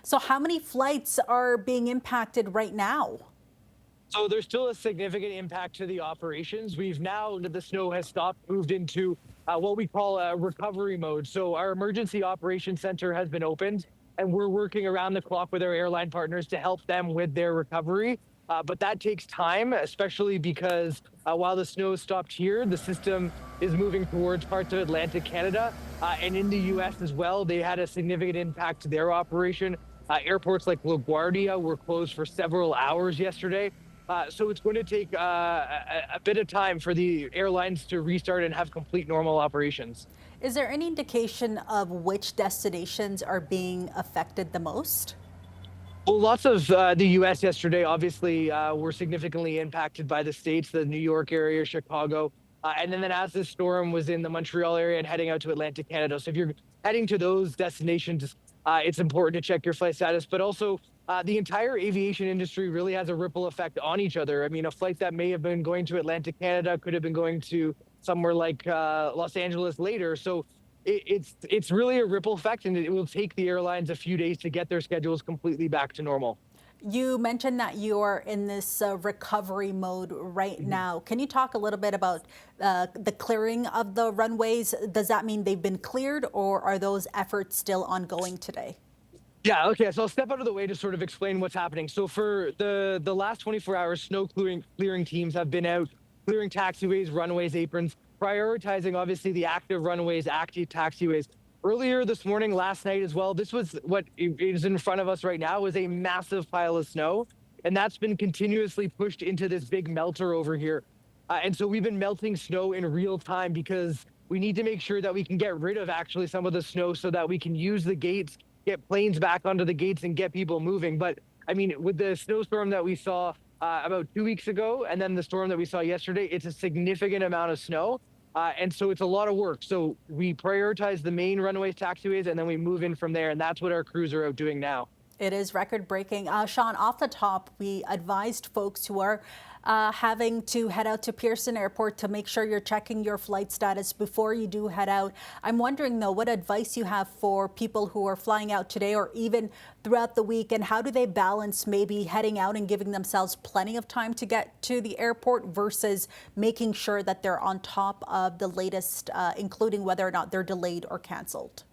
So how many flights are being impacted right now? So there's still a significant impact to the operations. We've now that the snow has stopped, moved into what we call a recovery mode. So our emergency operations center has been opened, and we're working around the clock with our airline partners to help them with their recovery. But that takes time, especially because while the snow stopped here, the system is moving towards parts of Atlantic Canada and in the U.S. as well. They had a significant impact to their operation. Airports like LaGuardia were closed for several hours yesterday. So it's going to take a bit of time for the airlines to restart and have complete normal operations. Is there any indication of which destinations are being affected the most? Well, lots of the U.S. yesterday obviously were significantly impacted by the states, the New York area, Chicago, and then as this storm was in the Montreal area and heading out to Atlantic Canada. So if you're heading to those destinations, it's important to check your flight status. But also, the entire aviation industry really has a ripple effect on each other. I mean, a flight that may have been going to Atlantic Canada could have been going to somewhere like Los Angeles later. So it's really a ripple effect, and it will take the airlines a few days to get their schedules completely back to normal. You mentioned that you're in this recovery mode right Mhm. now. Can you talk a little bit about the clearing of the runways? Does that mean they've been cleared, or are those efforts still ongoing today? Yeah, okay. So I'll step out of the way to sort of explain what's happening. So for the last 24 hours, snow clearing teams have been out clearing taxiways, runways, aprons, prioritizing obviously the active runways, active taxiways. Earlier this morning, last night as well, this was what is in front of us right now is a massive pile of snow, and that's been continuously pushed into this big melter over here. And so we've been melting snow in real time because we need to make sure that we can get rid of actually some of the snow so that we can use the gates, get planes back onto the gates and get people moving. But I mean, with the snowstorm that we saw about 2 weeks ago, and then the storm that we saw yesterday, it's a significant amount of snow. And so it's a lot of work. So we prioritize the main runways, taxiways, and then we move in from there. And that's what our crews are out doing now. It is record breaking. Sean, off the top, we advised folks who are having to head out to Pearson Airport to make sure you're checking your flight status before you do head out. I'm wondering, though, what advice you have for people who are flying out today or even throughout the week, and how do they balance maybe heading out and giving themselves plenty of time to get to the airport versus making sure that they're on top of the latest, including whether or not they're delayed or canceled?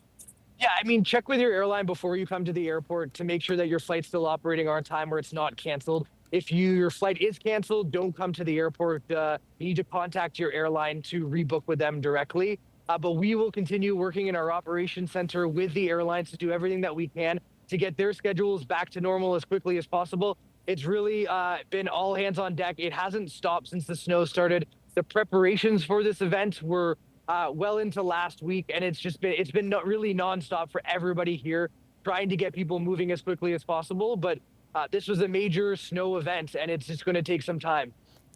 Yeah, I mean, check with your airline before you come to the airport to make sure that your flight's still operating on time or it's not canceled. If your flight is canceled, don't come to the airport. You need to contact your airline to rebook with them directly. But we will continue working in our operations center with the airlines to do everything that we can to get their schedules back to normal as quickly as possible. It's really been all hands on deck. It hasn't stopped since the snow started. The preparations for this event were well into last week, and it's been not really nonstop for everybody here, trying to get people moving as quickly as possible. But this was a major snow event, and it's just going to take some time.